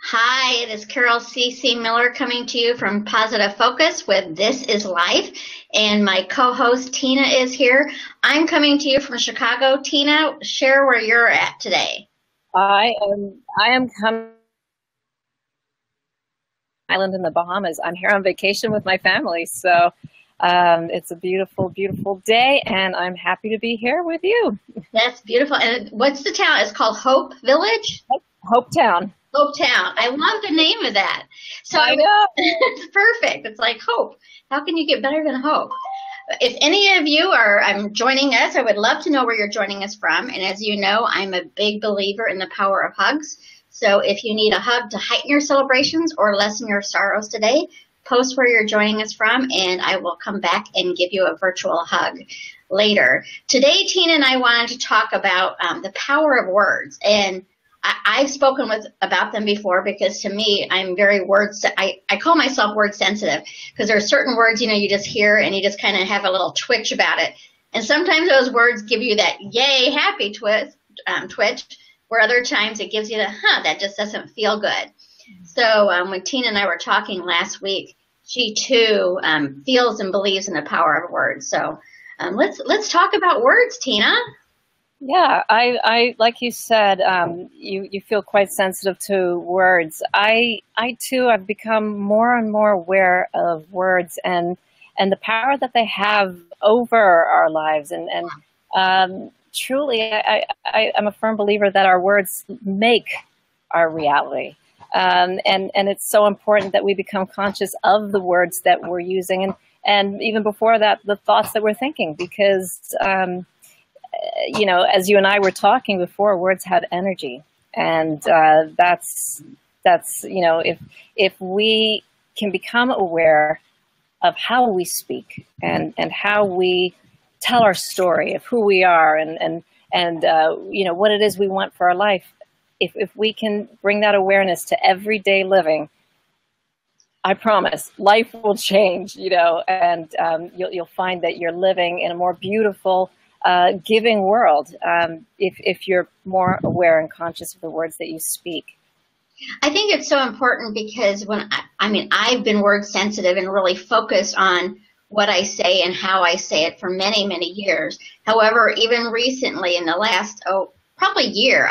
Hi, it is Carol C.C. Miller coming to you from Positive Focus with This is Life, and my co-host Tina is here. I'm coming to you from Chicago. Tina, share where you're at today. I am coming island in the Bahamas. I'm here on vacation with my family, so it's a beautiful, beautiful day, and I'm happy to be here with you. That's beautiful. And what's the town? It's called Hope Village? Hope Town. Hope Town. I love the name of that. So I know. It's perfect. It's like hope. How can you get better than hope? If any of you are joining us, I would love to know where you're joining us from. And as you know, I'm a big believer in the power of hugs. So if you need a hug to heighten your celebrations or lessen your sorrows today, post where you're joining us from, and I will come back and give you a virtual hug later. Today, Tina and I wanted to talk about the power of words. And I've spoken about them before because to me, I'm very I call myself word sensitive because there are certain words, you just hear and you just kind of have a little twitch about it. And sometimes those words give you that yay, happy twitch, where other times it gives you the, that just doesn't feel good. So when Tina and I were talking last week, she too feels and believes in the power of words. So let's talk about words, Tina. Yeah, I like you said, you feel quite sensitive to words. I too, I've become more and more aware of words and the power that they have over our lives. And truly, I'm a firm believer that our words make our reality. And it's so important that we become conscious of the words that we're using and even before that, the thoughts that we're thinking, because as you and I were talking before, words had energy, and that's if we can become aware of how we speak and how we tell our story of who we are and what it is we want for our life, if we can bring that awareness to everyday living, I promise life will change. And you'll find that you're living in a more beautiful, giving world if you're more aware and conscious of the words that you speak. I think it's so important because I've been word sensitive and really focused on what I say and how I say it for many, many years. However, even recently in the last, probably year,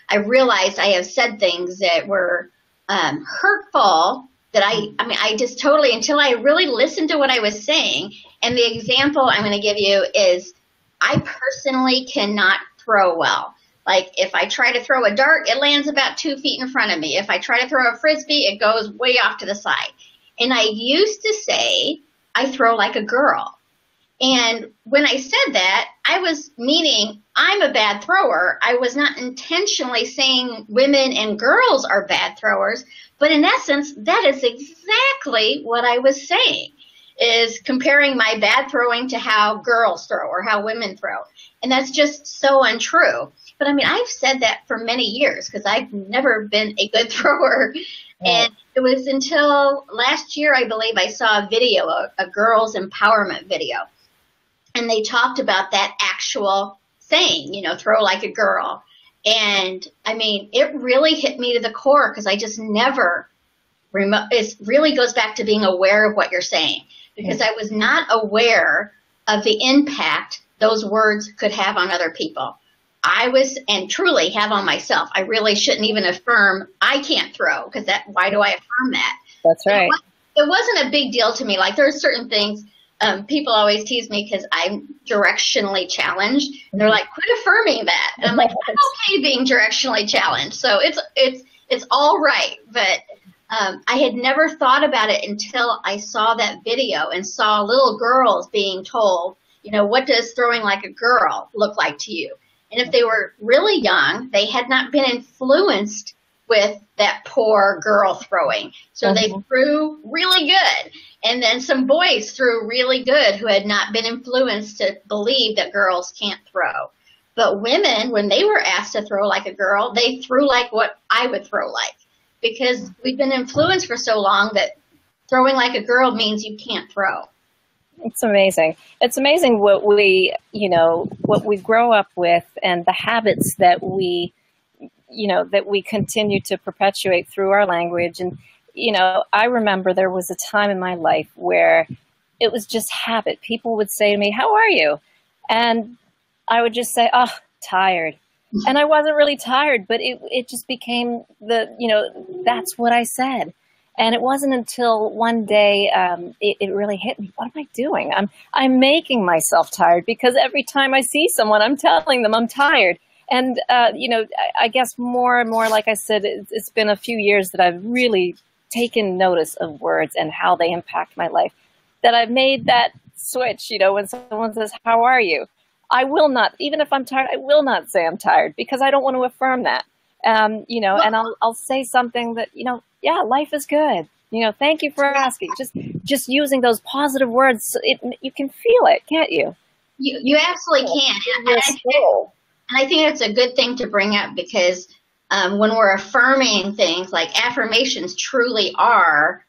I realized I have said things that were hurtful that I just totally, until I really listened to what I was saying. And the example I'm going to give you is I personally cannot throw well. Like if I try to throw a dart, it lands about 2 feet in front of me. If I try to throw a frisbee, it goes way off to the side. And I used to say I throw like a girl. And when I said that, I was meaning I'm a bad thrower. I was not intentionally saying women and girls are bad throwers, but in essence, that is exactly what I was saying, is comparing my bad throwing to how girls throw or how women throw. And that's just so untrue. But I've said that for many years because I've never been a good thrower. And it was until last year, I believe, I saw a video, a girls empowerment video. And they talked about that actual saying, throw like a girl. And it really hit me to the core because I just never, it really goes back to being aware of what you're saying. Because I was not aware of the impact those words could have on other people. I was, and truly have on myself. I really shouldn't even affirm I can't throw, because why do I affirm that? That's right. It wasn't a big deal to me. Like there are certain things, people always tease me because I'm directionally challenged. And they're like, quit affirming that. And I'm like, I'm okay being directionally challenged. So it's all right. But I had never thought about it until I saw that video and saw little girls being told, what does throwing like a girl look like to you? And if they were really young, they had not been influenced with that poor girl throwing. So they threw really good. And then some boys threw really good who had not been influenced to believe that girls can't throw. But women, when they were asked to throw like a girl, they threw like what I would throw like. Because we've been influenced for so long that throwing like a girl means you can't throw. It's amazing. It's amazing what we grow up with and the habits that we that we continue to perpetuate through our language. And, I remember there was a time in my life where it was just habit. People would say to me, "How are you?" And I would just say, "Oh, tired." And I wasn't really tired, but it just became that's what I said. And it wasn't until one day it really hit me. What am I doing? I'm making myself tired, because every time I see someone, I'm telling them I'm tired. And, I guess more and more, like I said, it's been a few years that I've really taken notice of words and how they impact my life, that I've made that switch. When someone says, "How are you?" I will not, even if I'm tired, I will not say I'm tired, because I don't want to affirm that. And I'll say something that, yeah, life is good. Thank you for asking. Just using those positive words, you can feel it, can't you? You absolutely can. And I think it's a good thing to bring up, because when we're affirming things, like affirmations truly are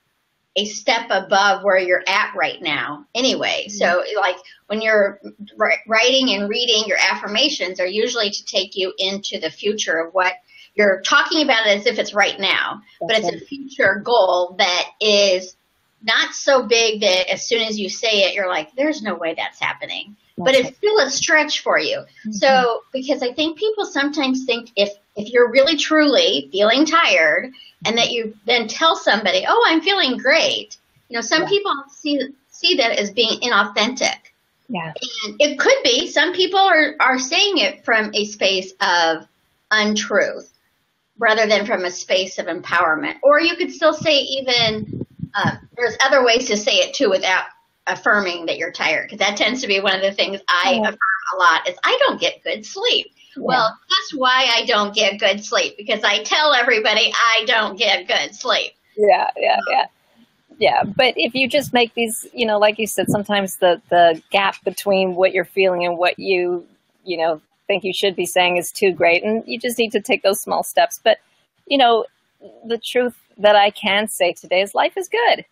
a step above where you're at right now anyway. Mm-hmm. So like when you're writing and reading, your affirmations are usually to take you into the future of what you're talking about, it as if it's right now, but it's a future goal that is not so big that as soon as you say it, you're like, there's no way that's happening. But it's still a stretch for you. Mm-hmm. So, because I think people sometimes think if you're really truly feeling tired, and that you then tell somebody, "Oh, I'm feeling great," some people see that as being inauthentic. Yeah. And it could be. Some people are saying it from a space of untruth rather than from a space of empowerment. Or you could still say even there's other ways to say it too without affirming that you're tired, because that tends to be one of the things I affirm a lot is I don't get good sleep. Yeah. Well, that's why I don't get good sleep, because I tell everybody I don't get good sleep. Yeah. But if you just make these, like you said, sometimes the gap between what you're feeling and what you think you should be saying is too great, and you just need to take those small steps. But the truth that I can say today is life is good.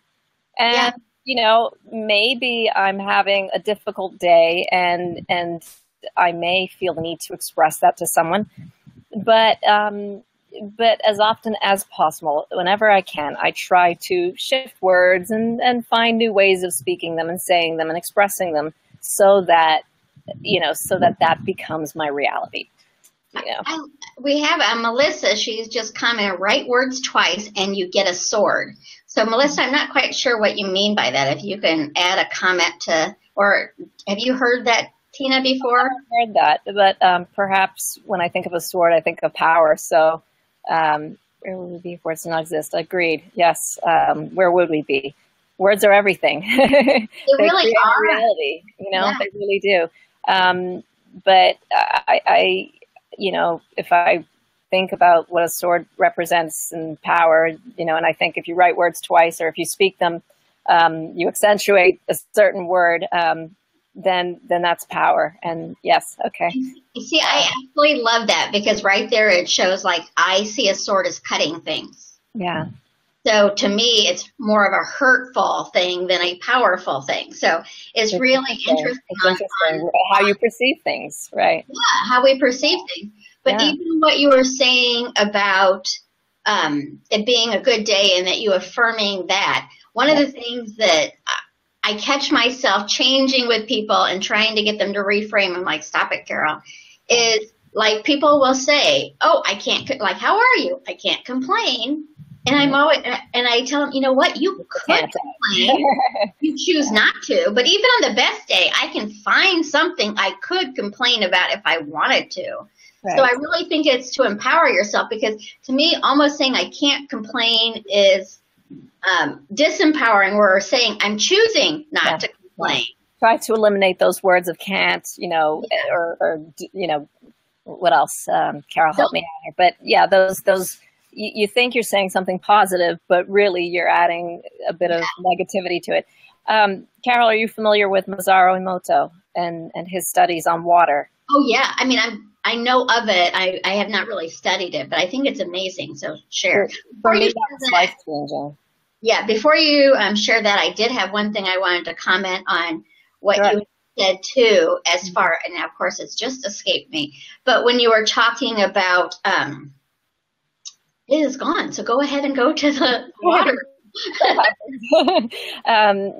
And maybe I'm having a difficult day, and I may feel the need to express that to someone, but as often as possible, whenever I can, I try to shift words and find new ways of speaking them and saying them and expressing them, so that that becomes my reality. We have Melissa. She's just commented, "Write words twice and you get a sword." So Melissa, I'm not quite sure what you mean by that. If you can add a comment or have you heard that, Tina, before? I've heard that, but perhaps when I think of a sword, I think of power. So where would we be if words did not exist? Agreed. Yes. Where would we be? Words are everything. They really are. Reality, They really do. But I if I think about what a sword represents and power, and I think if you write words twice, or if you speak them, you accentuate a certain word, then that's power. And yes, okay. You see, I absolutely love that, because right there it shows, like, I see a sword as cutting things. Yeah. So to me, it's more of a hurtful thing than a powerful thing. So it's really interesting. On how you perceive things, right? Yeah, how we perceive things. But even what you were saying about it being a good day and that you affirming that, one of the things that I catch myself changing with people and trying to get them to reframe, I'm like, stop it, Carol, is like people will say, "Oh, I can't, like, how are you? I can't complain." And I'm always, and I tell them, you know what, you could complain, you choose not to, but even on the best day, I can find something I could complain about if I wanted to. Right. So I really think it's to empower yourself, because to me, almost saying I can't complain is disempowering. We're saying I'm choosing not to complain. Try to eliminate those words of can't, or what else? Carol, help me out here. But yeah, those. You think you're saying something positive, but really you're adding a bit of negativity to it. Carol, are you familiar with Masaru Emoto and his studies on water? Oh yeah, I mean I know of it. I have not really studied it, but I think it's amazing. So share. For me, that's life-changing. Yeah, before you share that, I did have one thing I wanted to comment on what you said too, as far, and of course it's just escaped me. But when you were talking about It is gone. So go ahead and go to the water.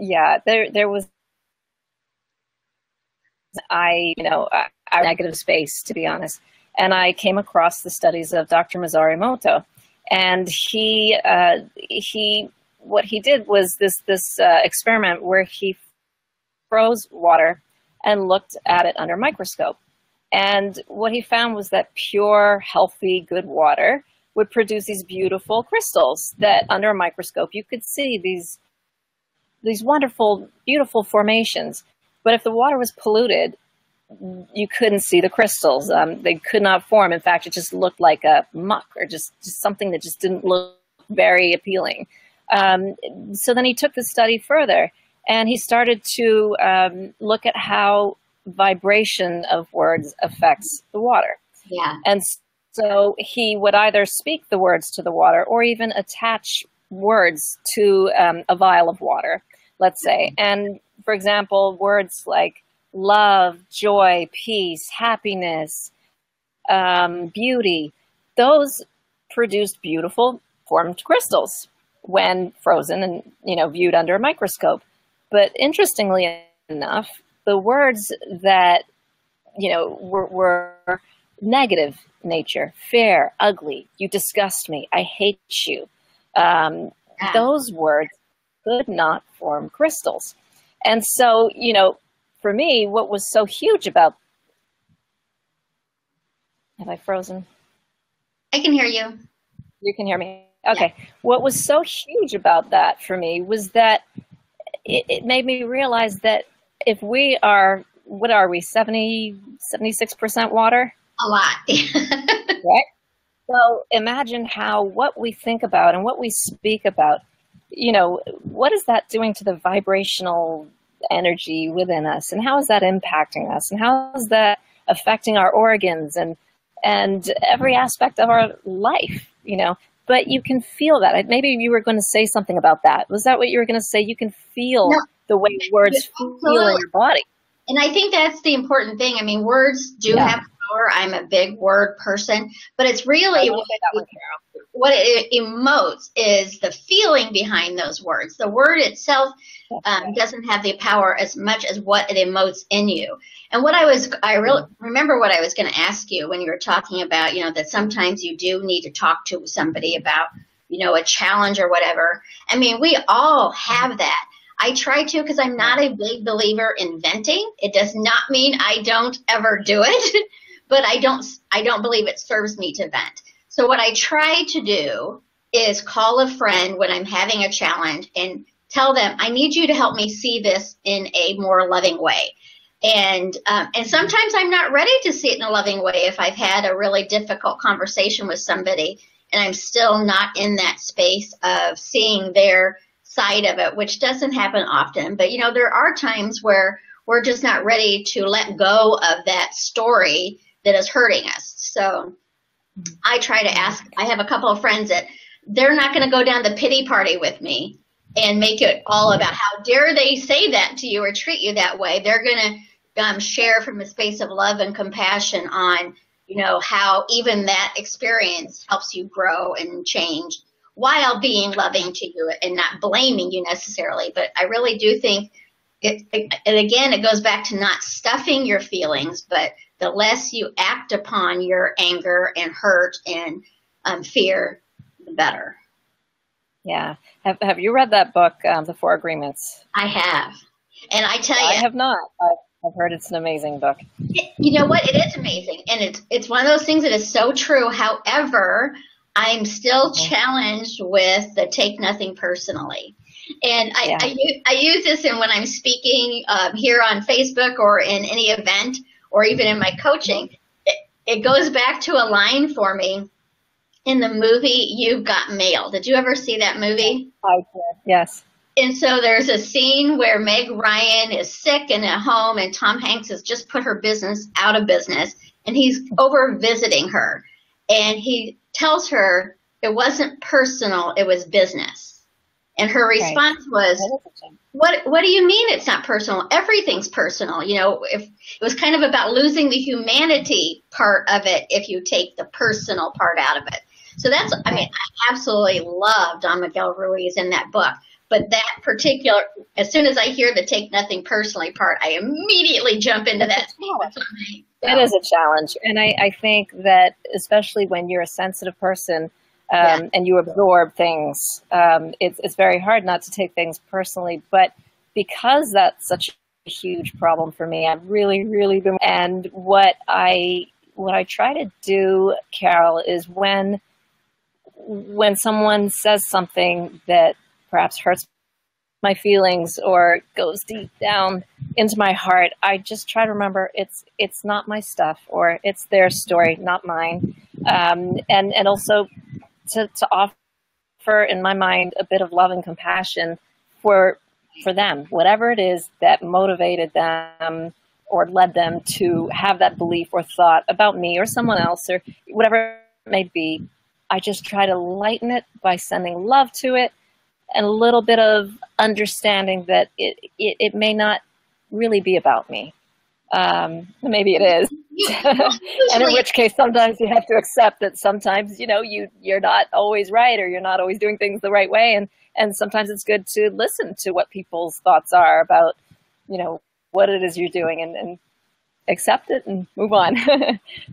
Yeah, there was, a negative space, to be honest. And I came across the studies of Dr. Masaru Emoto, and what he did was this experiment where he froze water and looked at it under a microscope. And what he found was that pure, healthy, good water would produce these beautiful crystals that under a microscope you could see these wonderful, beautiful formations. But if the water was polluted, you couldn't see the crystals. They could not form. In fact, it just looked like a muck, or just something that just didn't look very appealing. So then he took the study further, and he started to look at how vibration of words affects the water. Yeah. And so he would either speak the words to the water or even attach words to a vial of water, let's say. And for example, words like love, joy, peace, happiness, beauty, those produced beautiful formed crystals when frozen and, viewed under a microscope. But interestingly enough, the words that, were negative nature, fair, ugly, you disgust me, I hate you, those words could not form crystals. And so, for me, what was so huge about... Have I frozen? I can hear you. You can hear me? Okay. Yeah. What was so huge about that for me was that it made me realize that if we are, what are we, 76% water? A lot. Right? So imagine how what we think about and what we speak about, what is that doing to the vibrational energy within us, and how is that impacting us, and how is that affecting our organs and every aspect of our life, But you can feel that. Maybe you were going to say something about that. Was that what you were going to say? You can feel the way words feel in your body. And I think that's the important thing. I mean, words do have power. I'm a big word person, but it's really what it emotes is the feeling behind those words. The word itself doesn't have the power as much as what it emotes in you. And I really remember what I was going to ask you when you were talking about, that sometimes you do need to talk to somebody about, a challenge or whatever. I mean, we all have that. I try to, because I'm not a big believer in venting. It does not mean I don't ever do it, but I don't believe it serves me to vent. So what I try to do is call a friend when I'm having a challenge and tell them, I need you to help me see this in a more loving way. And sometimes I'm not ready to see it in a loving way if I've had a really difficult conversation with somebody and I'm still not in that space of seeing their side of it, which doesn't happen often. But, there are times where we're just not ready to let go of that story that is hurting us. So I try to ask, I have a couple of friends that they're not going to go down the pity party with me and make it all about how dare they say that to you or treat you that way. They're going to share from a space of love and compassion on, how even that experience helps you grow and change while being loving to you and not blaming you necessarily. But I really do think it goes back to not stuffing your feelings, but the less you act upon your anger and hurt and fear, the better. Yeah. Have you read that book, The Four Agreements? I have. And I tell you. I have not. I've heard it's an amazing book. You know what? It is amazing. And it's one of those things that is so true. However, I'm still challenged with the take nothing personally. And I use this when I'm speaking here on Facebook or in any event or even in my coaching. It goes back to a line for me in the movie You've Got Mail. Did you ever see that movie? I did, yes. And so there's a scene where Meg Ryan is sick and at home, and Tom Hanks has just put her business out of business, and he's over visiting her. And he tells her it wasn't personal, it was business. And her response was, what do you mean it's not personal? Everything's personal. If it was kind of about losing the humanity part of it if you take the personal part out of it. So that's, I mean, I absolutely love Don Miguel Ruiz in that book. But that particular, as soon as I hear the take nothing personally part, I immediately jump into that. It is a challenge. And I think that especially when you're a sensitive person and you absorb things, it's very hard not to take things personally. But because that's such a huge problem for me, I've really, really been, and what I try to do, Carol, is when someone says something that perhaps hurts my feelings or goes deep down into my heart, I just try to remember it's not my stuff, or it's their story, not mine. And also to offer, in my mind, a bit of love and compassion for them, whatever it is that motivated them or led them to have that belief or thought about me or someone else or whatever it may be. I just try to lighten it by sending love to it and a little bit of understanding that it may not really be about me. Maybe it is. And in which case, sometimes you have to accept that sometimes, you're not always right, or you're not always doing things the right way. And sometimes it's good to listen to what people's thoughts are about, what it is you're doing, and accept it and move on.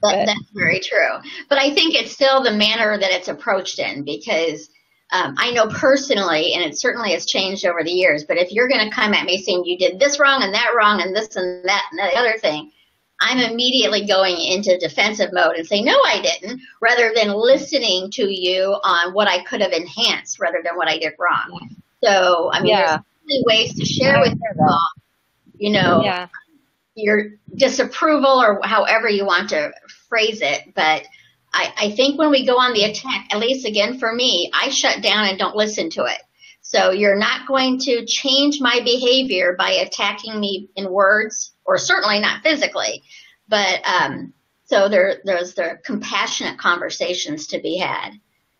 That's very true. But I think it's still the manner that it's approached in, because I know personally, and it certainly has changed over the years, but if you're going to come at me saying you did this wrong and that wrong and this and that and the other thing, I'm immediately going into defensive mode and saying, no, I didn't, rather than listening to you on what I could have enhanced rather than what I did wrong. So, I mean, there's many ways to share with people, your disapproval or however you want to phrase it. But I think when we go on the attack, at least again for me, I shut down and don't listen to it. So you're not going to change my behavior by attacking me in words, or certainly not physically. But so there's the compassionate conversations to be had.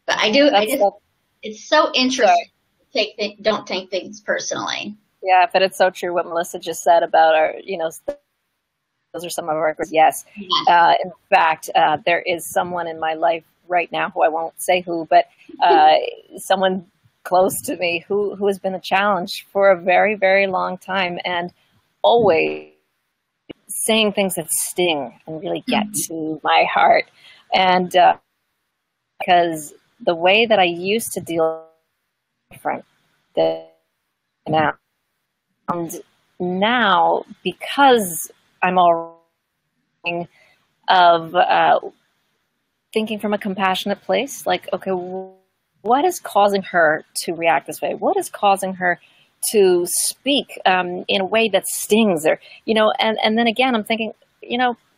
But it's so interesting. Don't take things personally. Yeah, but it's so true what Melissa just said about our, those are some of our, yes. In fact, there is someone in my life right now who I won't say who, but someone close to me who has been a challenge for a very, very long time, and always saying things that sting and really get to my heart. And because the way that I used to deal with different than now. And now, because I'm all of thinking from a compassionate place, like, okay, what is causing her to react this way? What is causing her to speak in a way that stings, or, and then again, I'm thinking,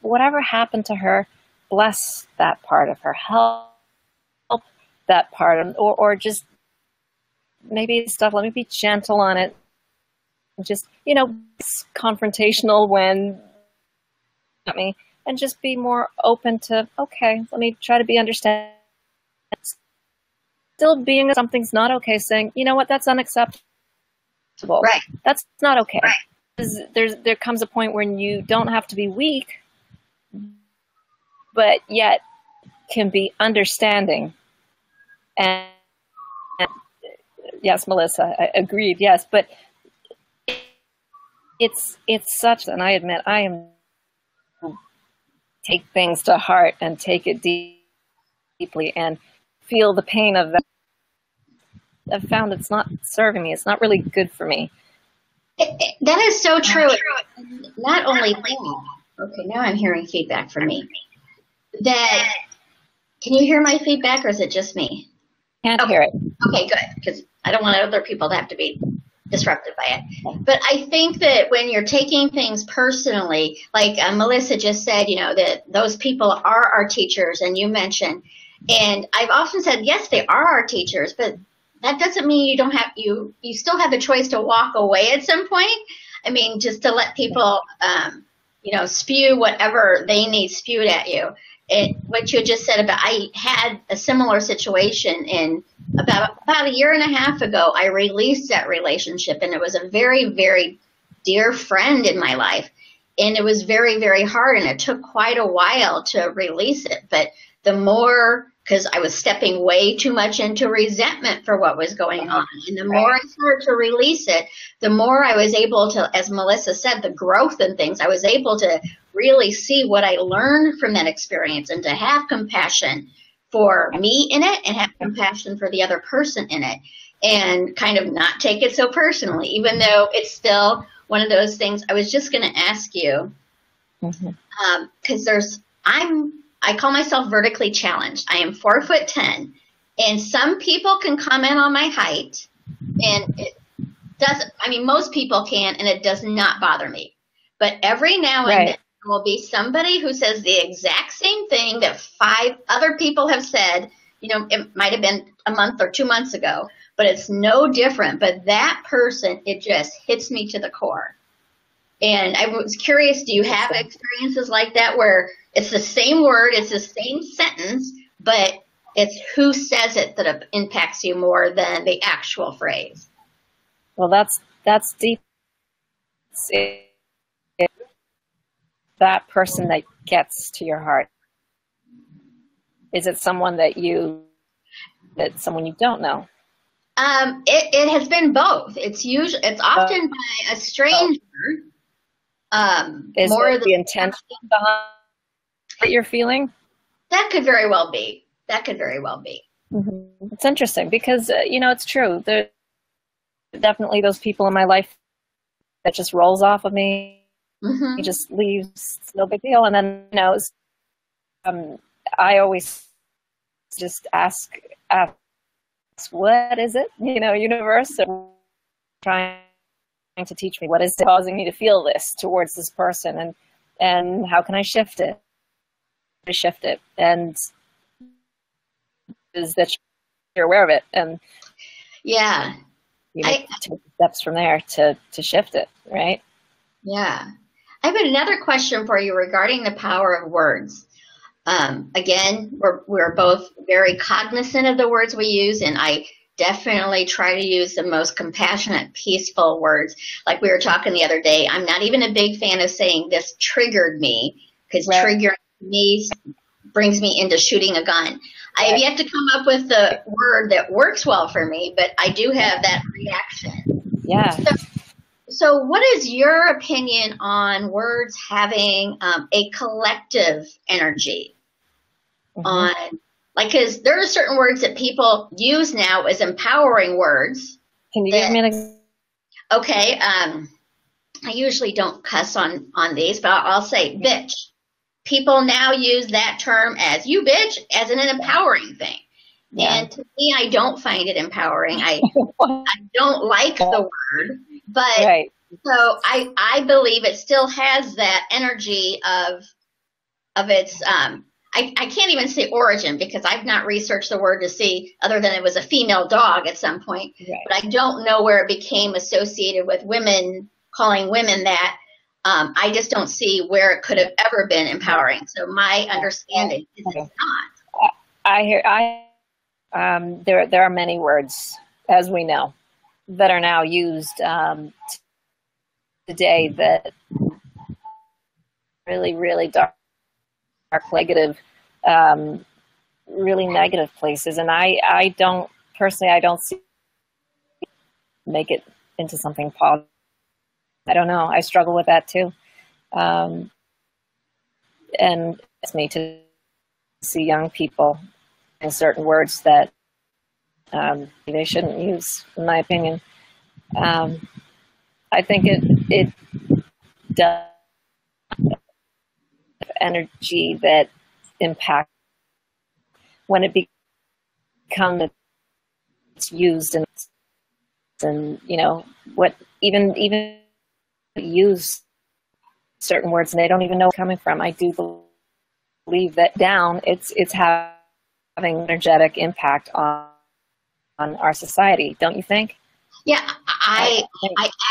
whatever happened to her, bless that part of her, help that part, or just maybe stuff, let me be gentle on it. Just, it's confrontational when at me, and just be more open to, okay, let me try to be understanding. Still being something's not okay, saying, you know what, that's unacceptable. Right. That's not okay. Right. There comes a point when you don't have to be weak, but yet can be understanding. And yes, Melissa, I agreed. Yes, but it's such, and I admit I am take things to heart and take it deeply and feel the pain of that. I've found it's not serving me. It's not really good for me. That is so true. Not only that. Okay, now I'm hearing feedback from me. That, can you hear my feedback, or is it just me? Can't hear it. Okay, good, because I don't want other people to have to be disrupted by it. But I think that when you're taking things personally, like Melissa just said, that those people are our teachers, and you mentioned, and I've often said, yes, they are our teachers, but that doesn't mean you don't have, you still have a choice to walk away at some point. I mean, just to let people, spew whatever they need spewed at you. What you just said about, I had a similar situation in about a year and a half ago. I released that relationship, and it was a very, very dear friend in my life. And it was very, very hard, and it took quite a while to release it. But the more because I was stepping way too much into resentment for what was going on. And the more I started to release it, the more I was able to, as Melissa said, the growth and things, I was able to really see what I learned from that experience and to have compassion for me in it and have compassion for the other person in it and kind of not take it so personally, even though it's still one of those things. I was just going to ask you, because I call myself vertically challenged. I am 4'10", and some people can comment on my height, and it doesn't. I mean, most people can, and it does not bother me. But every now and then there will be somebody who says the exact same thing that 5 other people have said. You know, it might have been a month or 2 months ago, but it's no different. But that person, it just hits me to the core. And I was curious, do you have experiences like that where it's the same word, it's the same sentence, but it's who says it that impacts you more than the actual phrase? Well, that's deep. That person that gets to your heart. Is it someone that someone you don't know? It has been both. It's often by a stranger. Is more it the intention behind that you're feeling? That could very well be. It's interesting because, it's true. There are definitely those people in my life that just rolls off of me. He just leaves, it's no big deal. And then, I always just ask, what is it? Universe, trying to teach me what is causing me to feel this towards this person, and how can I shift it? And is that you're aware of it, and you take steps from there to shift it, right? Yeah. I have another question for you regarding the power of words. Again, we're both very cognizant of the words we use, and I definitely try to use the most compassionate, peaceful words. Like we were talking the other day, I'm not even a big fan of saying this triggered me, because triggering me brings me into shooting a gun. I have yet to come up with the word that works well for me, but I do have that reaction. Yeah. So what is your opinion on words having a collective energy on, like, because there are certain words that people use now as empowering words. Can you give me an example? Okay. I usually don't cuss on these, but I'll say bitch. People now use that term as you bitch as an empowering thing. Yeah. And to me, I don't find it empowering. I don't like the word, but so I believe it still has that energy of its, I can't even say origin because I've not researched the word to see other than it was a female dog at some point, but I don't know where it became associated with women, calling women that. I just don't see where it could have ever been empowering. So my understanding is it's not. There are many words, as we know, that are now used today that really dark, negative, really negative places. And I don't see make it into something positive. I don't know. I struggle with that too. And it's me to see young people in certain words that they shouldn't use, in my opinion. I think it does energy that impacts when it becomes it's used and what even use certain words and they don't even know where it's coming from. I do believe that it's having energetic impact on our society, don't you think? Yeah, I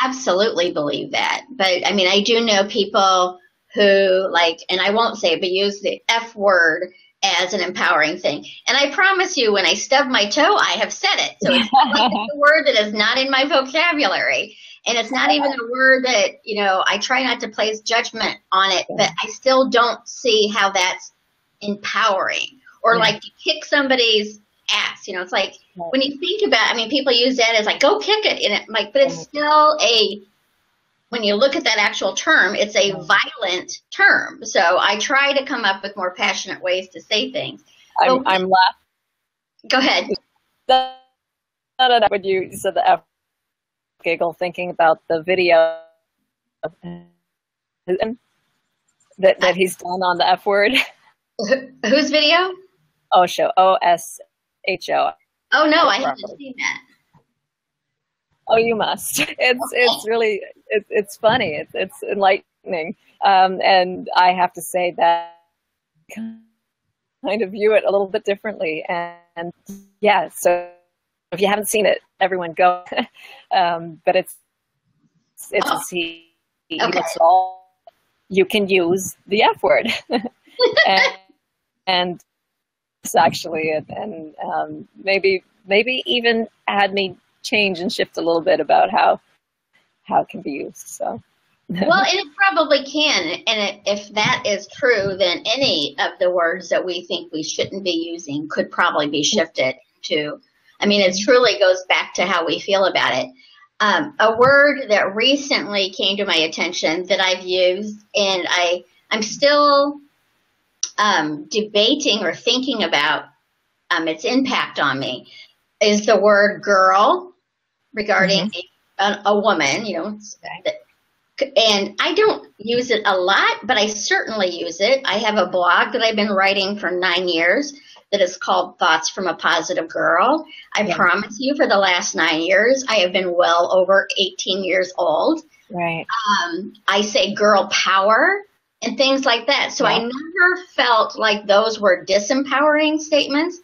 absolutely believe that. But I mean, I do know people who and I won't say it, but use the F word as an empowering thing. And I promise you, when I stub my toe, I have said it. So it's a word that is not in my vocabulary. And it's not even a word that, I try not to place judgment on it, but I still don't see how that's empowering. or like to kick somebody's ass. You know, it's like when you think about, I mean, people use that as like, go kick it, and it like, but it's still when you look at that actual term, it's a violent term. So I try to come up with more passionate ways to say things. I'm laughing. Go ahead. When you said the F giggle, thinking about the video that he's done on the F word. Whose video? Osho, O-S-H-O. Oh no, I haven't seen that. Oh, you must. It's really it's funny. It's enlightening, and I have to say that kind of view it a little bit differently. And yeah, so if you haven't seen it, everyone go. But it's he looks all. You can use the F word, and it's actually it, and maybe even had me change and shift a little bit about how it can be used. So well, and it probably can, and if that is true, then any of the words that we think we shouldn't be using could probably be shifted to. I mean, it truly goes back to how we feel about it. A word that recently came to my attention that I've used, and I'm still debating or thinking about its impact on me, is the word girl regarding a woman, you know, and I don't use it a lot, but I certainly use it. I have a blog that I've been writing for 9 years that is called Thoughts from a Positive Girl. I promise you, for the last 9 years, I have been well over 18 years old. Right. I say girl power and things like that. So I never felt like those were disempowering statements.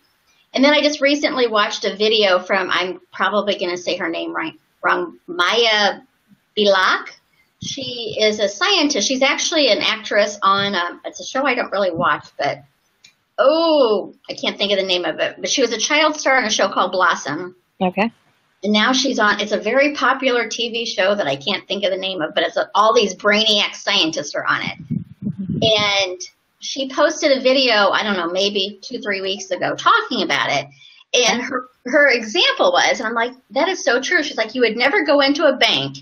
And then I just recently watched a video from, I'm probably going to say her name wrong, Maya Bilak. She is a scientist. She's actually an actress on, it's a show I don't really watch, but, I can't think of the name of it. But she was a child star on a show called Blossom. Okay. And now she's on, it's a very popular TV show that I can't think of the name of, but it's all these brainiac scientists are on it. And she posted a video, I don't know, maybe 2-3 weeks ago, talking about it. And her example was, and I'm like, that is so true. She's like, you would never go into a bank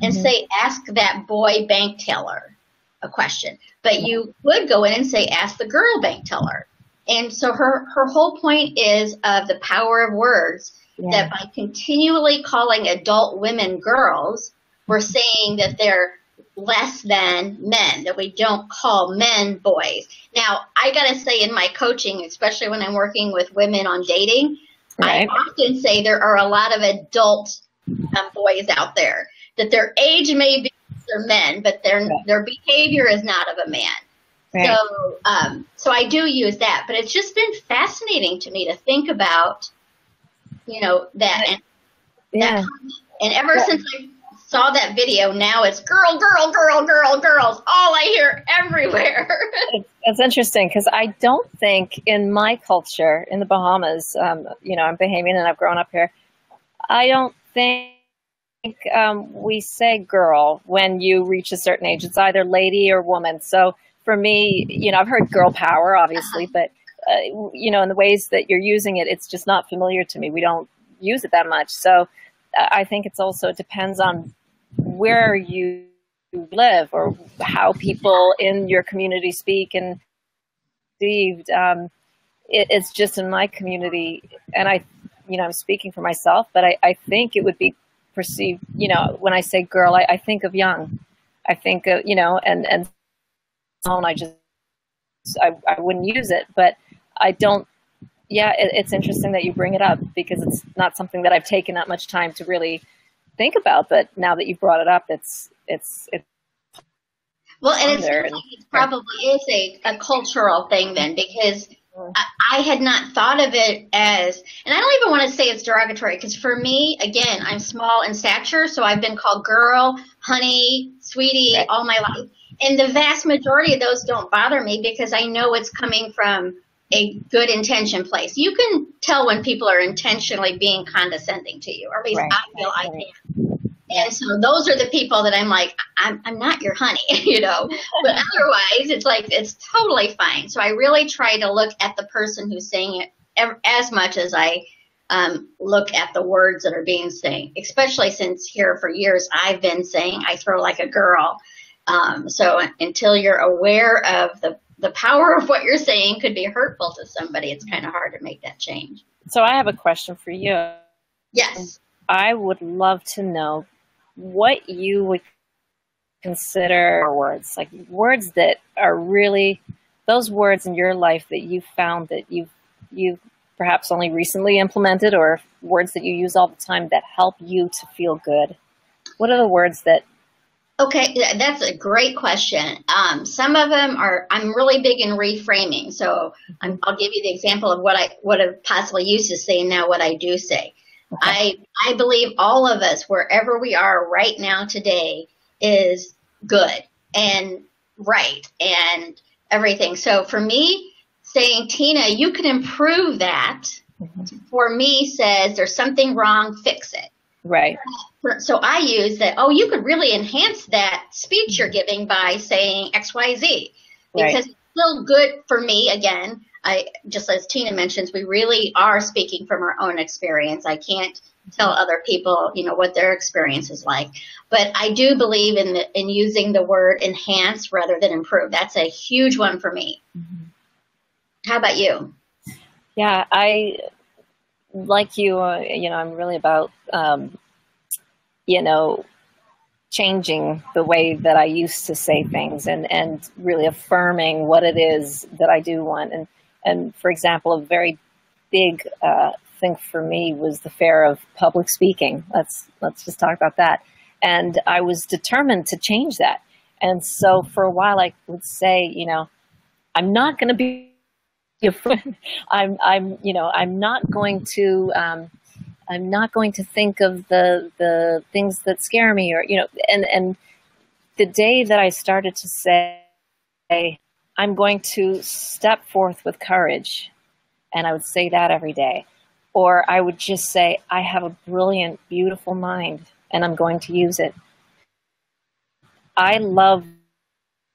and say, ask that boy bank teller a question. But you would go in and say, ask the girl bank teller. And so her whole point is of the power of words, that by continually calling adult women girls, we're saying that they're less than men, that we don't call men boys. Now, I got to say, in my coaching, especially when I'm working with women on dating, I often say there are a lot of adult boys out there, that their age may be they're men, but their behavior is not of a man. Right. So I do use that, but it's just been fascinating to me to think about, you know, that. And ever since I saw that video, now it's girl, girls, all I hear everywhere. It's interesting because I don't think in my culture in the Bahamas, you know, I'm Bahamian and I've grown up here. I don't think we say girl when you reach a certain age. It's either lady or woman. So for me, you know, I've heard girl power, obviously, but, you know, in the ways that you're using it, it's just not familiar to me. We don't use it that much. So I think it's also, it depends on where you live or how people in your community speak and perceived. It's just in my community, and you know, I'm speaking for myself, but I think it would be perceived, you know, when I say girl, I think of young. I think of, you know, and I wouldn't use it, but I don't. Yeah, it's interesting that you bring it up because it's not something that I've taken that much time to really think about. But now that you've brought it up, it's well, and it probably is a cultural thing then, because I had not thought of it as, and I don't even want to say it's derogatory, because for me, again, I'm small in stature, so I've been called girl, honey, sweetie all my life. And the vast majority of those don't bother me because I know it's coming from a good intention place. You can tell when people are intentionally being condescending to you, or at least I feel I can. And so those are the people that I'm like, I'm not your honey, you know, but otherwise it's like, it's totally fine. So I really try to look at the person who's saying it as much as I look at the words that are being said, especially since here for years I've been saying I throw like a girl. So until you're aware of the power of what you're saying could be hurtful to somebody, it's kind of hard to make that change. So I have a question for you. Yes. I would love to know what you would consider words, like words that are really those words in your life that you found that you've perhaps only recently implemented, or words that you use all the time that help you to feel good. What are the words that? Okay, that's a great question. Some of them are, I'm really big in reframing. So I'll give you the example of what I would have possibly used to say and now what I do say. Okay. I believe all of us, wherever we are right now today, is good and right and everything. So for me, saying, Tina, you can improve that, for me says there's something wrong, fix it. Right. So I use that, oh, you could really enhance that speech you're giving by saying X, Y, Z. Because it's still good for me, again. Just as Tina mentions, we really are speaking from our own experience. I can't tell other people, you know, what their experience is like. But I do believe in using the word enhance rather than improve. That's a huge one for me. Mm-hmm. How about you? Yeah, I, like you, I'm really about, changing the way that I used to say things and really affirming what it is that I do want. And for example, a very big thing for me was the fear of public speaking. Let's just talk about that. And I was determined to change that. And so for a while I would say, I'm not going to be a friend. I'm not going to think of the things that scare me, or, and the day that I started to say, I'm going to step forth with courage, and I would say that every day, or I would just say, I have a brilliant, beautiful mind, and I'm going to use it. I love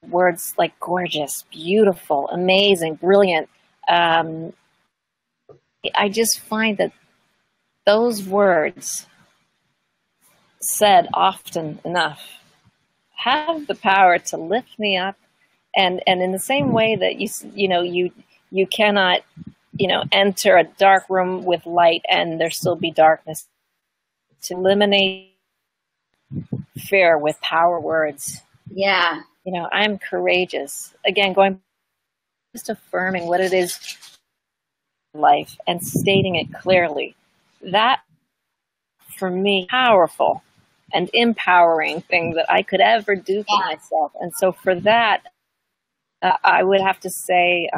words like gorgeous, beautiful, amazing, brilliant. I just find that those words, said often enough, have the power to lift me up, and in the same way that you cannot enter a dark room with light and there still be darkness. To eliminate fear with power words. Yeah. I'm courageous. Again, just affirming what it is in life and stating it clearly. That, for me, powerful and empowering thing that I could ever do for myself. And so for that, I would have to say,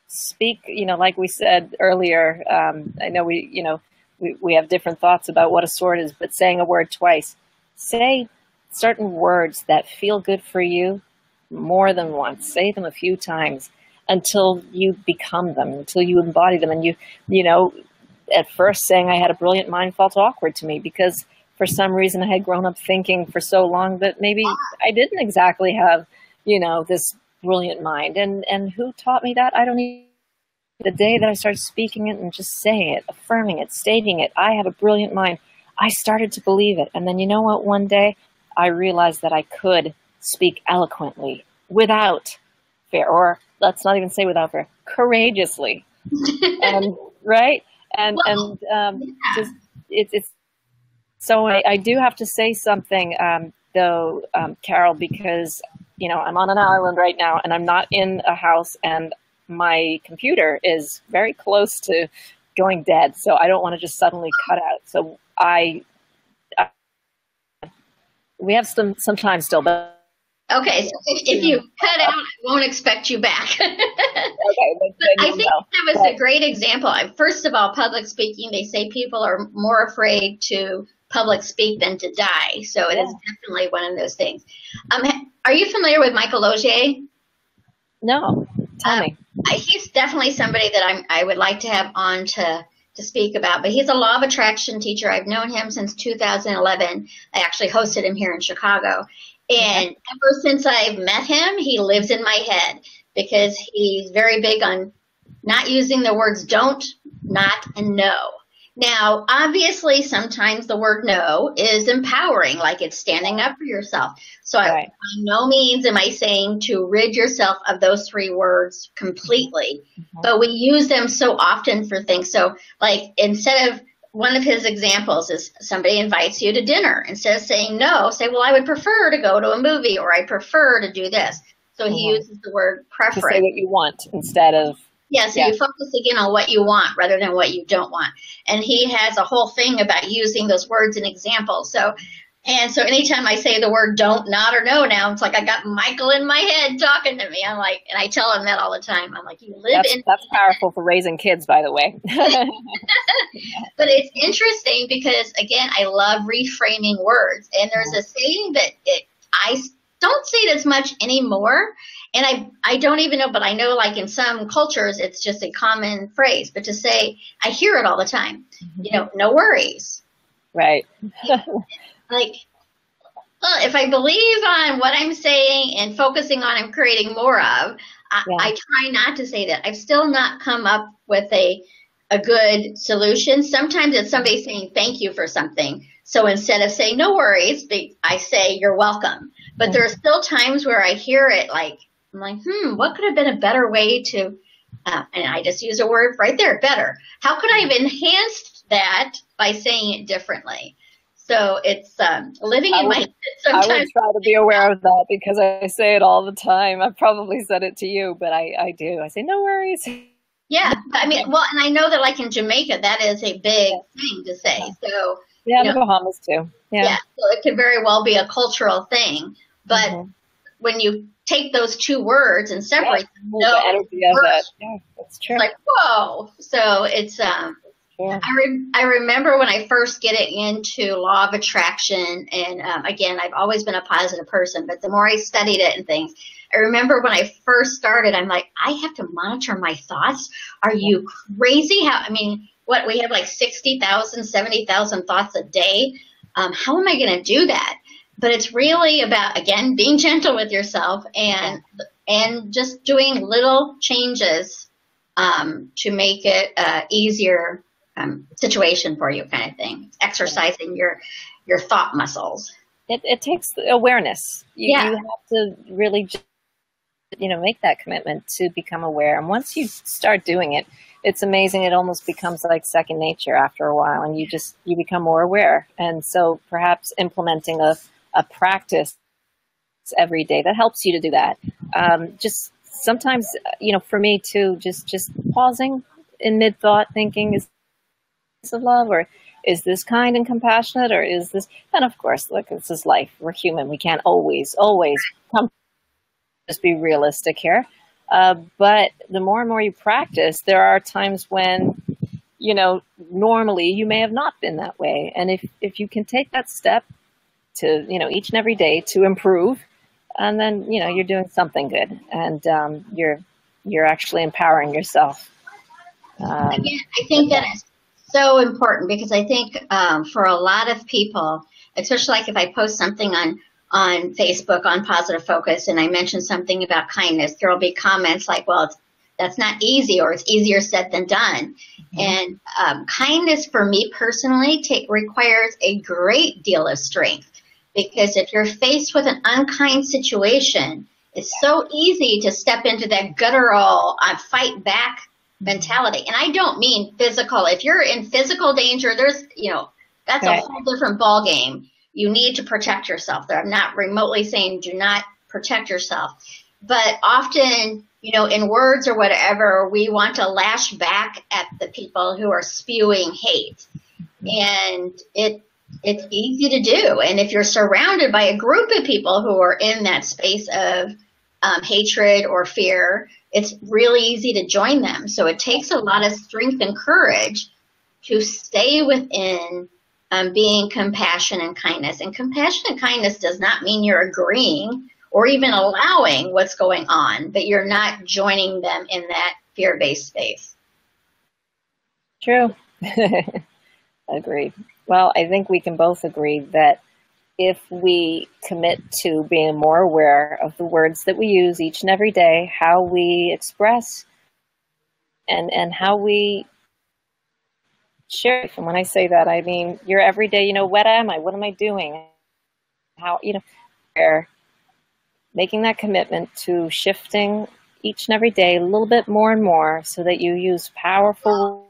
speak, like we said earlier, I know we have different thoughts about what a sword is, but saying a word twice, say certain words that feel good for you more than once. Say them a few times until you become them, until you embody them. And at first saying I had a brilliant mind felt awkward to me because for some reason I had grown up thinking for so long that maybe I didn't exactly have, this brilliant mind. And who taught me that? I don't even. The day that I started speaking it and just saying it, affirming it, stating it, I have a brilliant mind, I started to believe it. And then you know what? One day I realized that I could speak eloquently without fear, or let's not even say without fear, courageously. And right? Just it's so I do have to say something though, Carol, because I'm on an island right now and I'm not in a house and my computer is very close to going dead, so I don't want to just suddenly cut out. So we have some time still, but okay. So if you cut out, I won't expect you back. Okay, but I think that was a great example. First of all, public speaking. They say people are more afraid to public speak than to die. So it is definitely one of those things. Are you familiar with Michael Logier? No, tell me. He's definitely somebody that I would like to have on to to speak about, but he's a law of attraction teacher. I've known him since 2011. I actually hosted him here in Chicago. And ever since I've met him, he lives in my head because he's very big on not using the words don't, not, and no. Now, obviously, sometimes the word no is empowering, like it's standing up for yourself. So by no means am I saying to rid yourself of those three words completely, but we use them so often for things. So like instead of, one of his examples is somebody invites you to dinner. Instead of saying no, say, well, I would prefer to go to a movie, or I prefer to do this. So he uses the word preference. To say what you want instead of. Yeah, so you focus again on what you want rather than what you don't want. And he has a whole thing about using those words in examples. So anytime I say the word don't, not, or no now, it's like I got Michael in my head talking to me. I'm like, and I tell him that all the time. I'm like, you live in. That's powerful for raising kids, by the way. But it's interesting because, again, I love reframing words. And there's a saying that I don't say it as much anymore. And I don't even know, but I know like in some cultures, it's just a common phrase. But to say, I hear it all the time, no worries. Right. Like, well, if I believe on what I'm saying and focusing on and creating more of, I try not to say that. I've still not come up with a good solution. Sometimes it's somebody saying thank you for something. So instead of saying no worries, I say you're welcome. But there are still times where I hear it like, I'm like, what could have been a better way to, and I just use a word right there, better. How could I have enhanced that by saying it differently? So it's living in my head sometimes. I would try to be aware of that because I say it all the time. I've probably said it to you, but I do. I say, no worries. Yeah. I mean, well, and I know that like in Jamaica, that is a big thing to say. So yeah, the Bahamas too. Yeah. So it could very well be a cultural thing. But when you take those two words and separate them, the energy of it. Yeah, that's true. It's like, whoa. So it's I remember when I first get into law of attraction, and again, I've always been a positive person, but the more I studied it and things, I remember when I first started, I'm like, I have to monitor my thoughts. Are you crazy? What we have like 60,000, 70,000 thoughts a day. How am I going to do that? But it's really about, again, being gentle with yourself and just doing little changes to make it easier situation for you, kind of thing. Exercising your thought muscles. It takes awareness. You have to really, make that commitment to become aware. And once you start doing it, it's amazing. It almost becomes like second nature after a while, and you become more aware. And so perhaps implementing a practice every day that helps you to do that. Just sometimes, for me too, just pausing in mid-thought, thinking, is this love, or is this kind and compassionate, or is this, and of course, look, this is life. We're human. We can't always come, just be realistic here. But the more and more you practice, there are times when, normally you may have not been that way. And if you can take that step to, each and every day to improve, and then, you're doing something good, and you're actually empowering yourself. Again, I think that is so important because I think for a lot of people, especially like if I post something on Facebook on Positive Focus and I mention something about kindness, there will be comments like, well, that's not easy, or it's easier said than done. And kindness for me personally requires a great deal of strength, because if you're faced with an unkind situation, it's so easy to step into that guttural fight back mentality. And I don't mean physical. If you're in physical danger, there's, that's a whole different ball game. You need to protect yourself there. I'm not remotely saying do not protect yourself, but often, in words or whatever, we want to lash back at the people who are spewing hate, and it's easy to do. And if you're surrounded by a group of people who are in that space of hatred or fear, it's really easy to join them. So it takes a lot of strength and courage to stay within being compassion and kindness. And compassion and kindness does not mean you're agreeing or even allowing what's going on, but you're not joining them in that fear-based space. True. Agreed. Well, I think we can both agree that if we commit to being more aware of the words that we use each and every day, how we express and how we share. And when I say that, I mean your everyday, what am I? What am I doing? How, we're making that commitment to shifting each and every day a little bit more and more so that you use powerful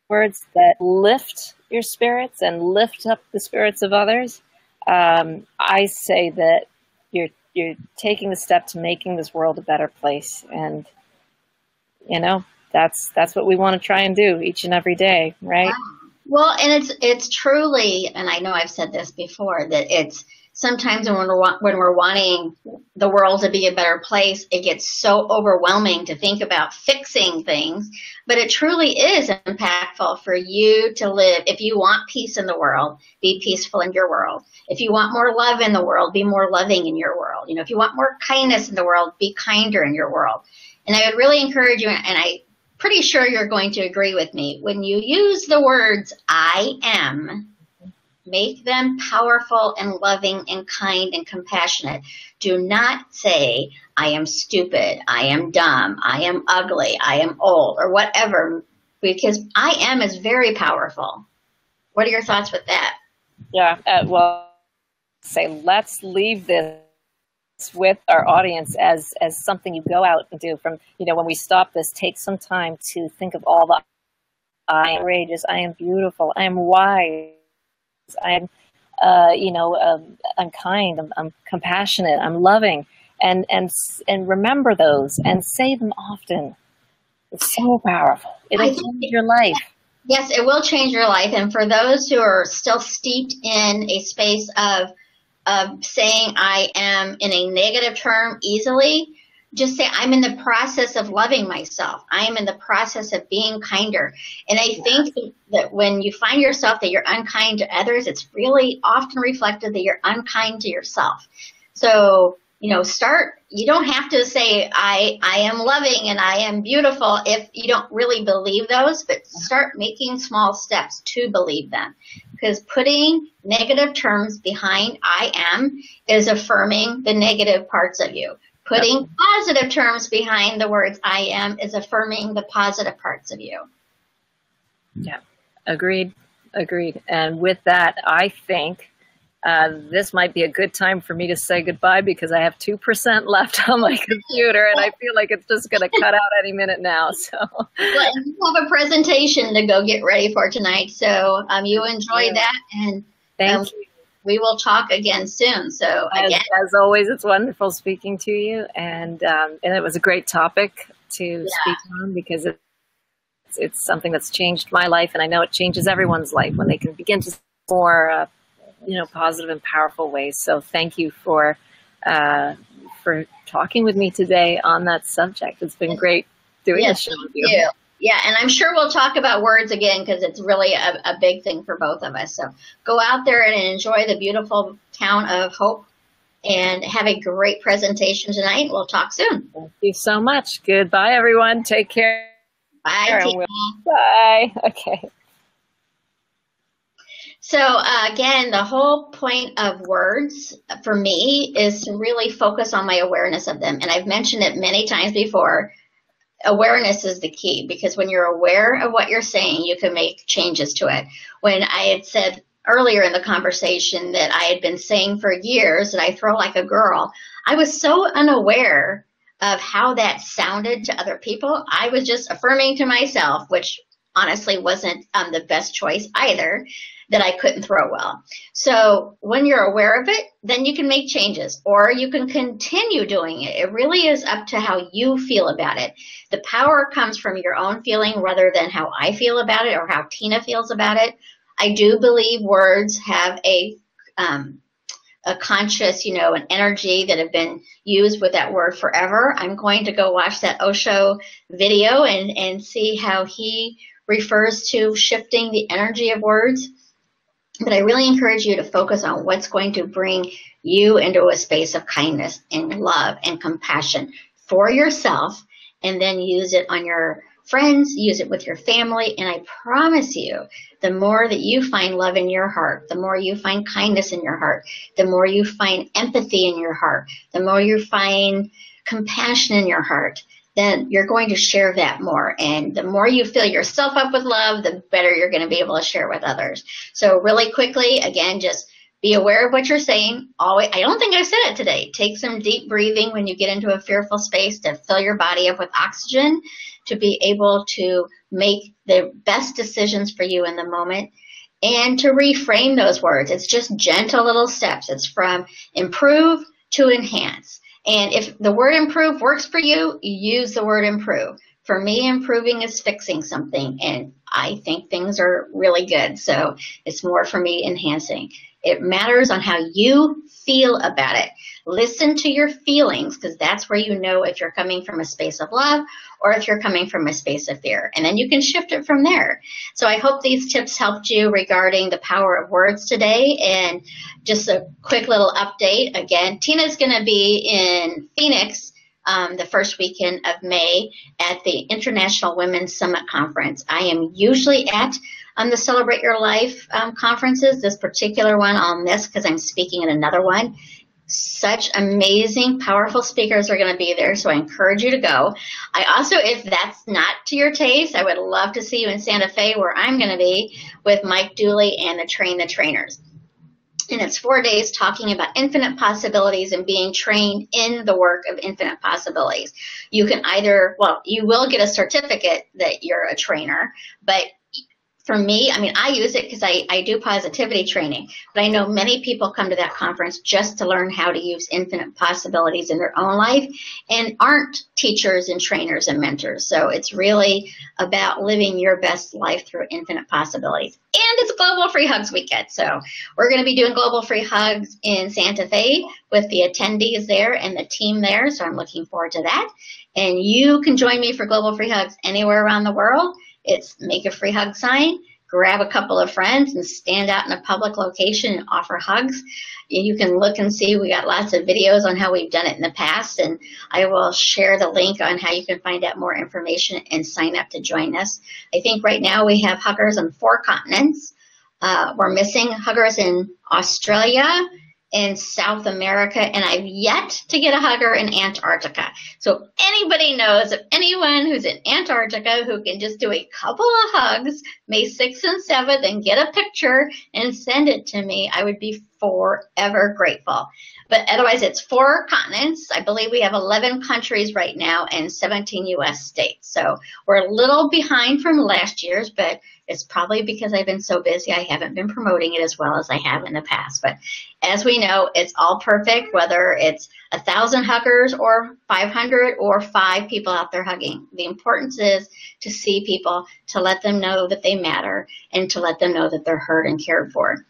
words that lift your spirits and lift up the spirits of others. I say that you're taking the step to making this world a better place, and that's what we want to try and do each and every day, right? Well, and it's truly, and I know I've said this before, that it's sometimes when we're wanting the world to be a better place, it gets so overwhelming to think about fixing things, but it truly is impactful for you to live. If you want peace in the world, be peaceful in your world. If you want more love in the world, be more loving in your world. If you want more kindness in the world, be kinder in your world. And I would really encourage you, and I'm pretty sure you're going to agree with me, when you use the words I am, make them powerful and loving and kind and compassionate. Do not say, I am stupid, I am dumb, I am ugly, I am old, or whatever, because I am is very powerful. What are your thoughts with that? Yeah, well, let's leave this with our audience as something you go out and do. From, when we stop this, take some time to think of all the I am courageous, I am beautiful, I am wise, I'm, I'm kind, I'm compassionate, I'm loving, and remember those and say them often. It's so powerful. It'll change your life. Yes, it will change your life. And for those who are still steeped in a space of saying I am in a negative term easily, just say, I'm in the process of loving myself. I am in the process of being kinder. And I think that when you find yourself that you're unkind to others, it's really often reflected that you're unkind to yourself. So, you don't have to say, I am loving and I am beautiful if you don't really believe those, but start making small steps to believe them. Because putting negative terms behind I am is affirming the negative parts of you. Putting positive terms behind the words I am is affirming the positive parts of you. Yeah, agreed. And with that, I think this might be a good time for me to say goodbye because I have 2% left on my computer and I feel like it's just going to cut out any minute now. So, well, and you have a presentation to go get ready for tonight. So you enjoy that, and thank you. We will talk again soon. So again, as always, it's wonderful speaking to you, and it was a great topic to speak on because it's something that's changed my life, and I know it changes everyone's life when they can begin to more positive and powerful ways. So thank you for talking with me today on that subject. It's been great doing this show with you. Yeah, and I'm sure we'll talk about words again because it's really a big thing for both of us. So go out there and enjoy the beautiful town of Hope and have a great presentation tonight. We'll talk soon. Thank you so much. Goodbye, everyone. Take care. Bye, Tina. Bye. Okay. So again, the whole point of words for me is to really focus on my awareness of them. And I've mentioned it many times before. Awareness is the key because when you're aware of what you're saying, you can make changes to it. When I had said earlier in the conversation that I had been saying for years that I throw like a girl, I was so unaware of how that sounded to other people. I was just affirming to myself, which honestly wasn't the best choice either, that I couldn't throw well. So when you're aware of it, then you can make changes or you can continue doing it. It really is up to how you feel about it. The power comes from your own feeling rather than how I feel about it or how Tina feels about it. I do believe words have a conscious, an energy that have been used with that word forever. I'm going to go watch that Osho video and see how he refers to shifting the energy of words. But I really encourage you to focus on what's going to bring you into a space of kindness and love and compassion for yourself, and then use it on your friends, use it with your family, and I promise you, the more that you find love in your heart, the more you find kindness in your heart, the more you find empathy in your heart, the more you find compassion in your heart, then you're going to share that more. And the more you fill yourself up with love, the better you're going to be able to share with others. So really quickly, again, just be aware of what you're saying. Always, I don't think I said it today. Take some deep breathing when you get into a fearful space to fill your body up with oxygen, to be able to make the best decisions for you in the moment, and to reframe those words. It's just gentle little steps. It's from improve to enhance. And if the word improve works for you, use the word improve. For me, improving is fixing something, and I think things are really good. So it's more for me enhancing. It matters on how you feel about it. Listen to your feelings, because that's where you know if you're coming from a space of love or if you're coming from a space of fear. And then you can shift it from there. So I hope these tips helped you regarding the power of words today. And just a quick little update. Again, Tina's going to be in Phoenix the first weekend of May at the International Women's Summit Conference. I am usually at the Celebrate Your Life conferences. This particular one I'll miss because I'm speaking at another one. Such amazing, powerful speakers are going to be there, so I encourage you to go. I also, if that's not to your taste, I would love to see you in Santa Fe, where I'm going to be with Mike Dooley and the Train the Trainers. And it's 4 days talking about infinite possibilities and being trained in the work of infinite possibilities. You can either, well, you will get a certificate that you're a trainer, but for me, I mean, I use it because I do positivity training, but I know many people come to that conference just to learn how to use infinite possibilities in their own life and aren't teachers and trainers and mentors. So it's really about living your best life through infinite possibilities. And it's Global Free Hugs Weekend. So we're going to be doing Global Free Hugs in Santa Fe with the attendees there and the team there. So I'm looking forward to that. And you can join me for Global Free Hugs anywhere around the world. It's make a free hug sign, grab a couple of friends, and stand out in a public location and offer hugs. You can look and see. We got lots of videos on how we've done it in the past, and I will share the link on how you can find out more information and sign up to join us. I think right now we have huggers on 4 continents. We're missing huggers in Australia, in South America, and I've yet to get a hugger in Antarctica. So if anybody knows of anyone who's in Antarctica who can just do a couple of hugs, May 6th and 7th, and get a picture and send it to me, I would be forever grateful. But otherwise, it's 4 continents. I believe we have 11 countries right now and 17 U.S. states. So we're a little behind from last year's, but it's probably because I've been so busy I haven't been promoting it as well as I have in the past. But as we know, it's all perfect, whether it's 1,000 huggers or 500 or 5 people out there hugging. The importance is to see people, to let them know that they matter, and to let them know that they're heard and cared for.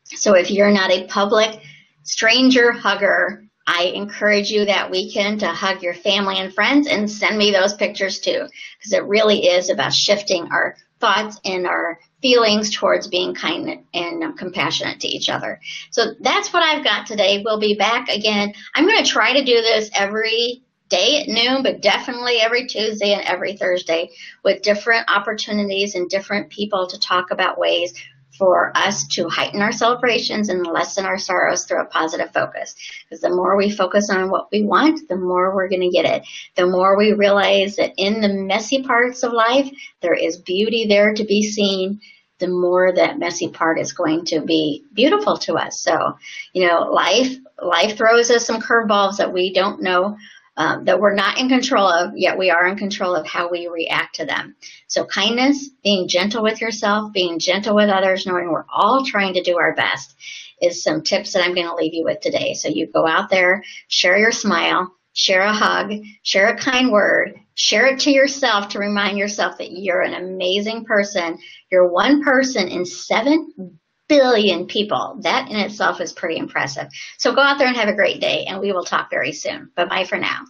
So if you're not a public stranger hugger, I encourage you that weekend to hug your family and friends and send me those pictures too, because it really is about shifting our thoughts and our feelings towards being kind and compassionate to each other. So that's what I've got today. We'll be back again. I'm going to try to do this every day at noon, but definitely every Tuesday and every Thursday with different opportunities and different people to talk about ways for us to heighten our celebrations and lessen our sorrows through a positive focus. Because the more we focus on what we want, the more we're going to get it. The more we realize that in the messy parts of life, there is beauty there to be seen, the more that messy part is going to be beautiful to us. So, you know, life throws us some curveballs that we don't know, that we're not in control of, yet we are in control of how we react to them. So kindness, being gentle with yourself, being gentle with others, knowing we're all trying to do our best is some tips that I'm going to leave you with today. So you go out there, share your smile, share a hug, share a kind word, share it to yourself to remind yourself that you're an amazing person. You're one person in 7 billion people. That in itself is pretty impressive. So go out there and have a great day, and we will talk very soon. Bye-bye for now.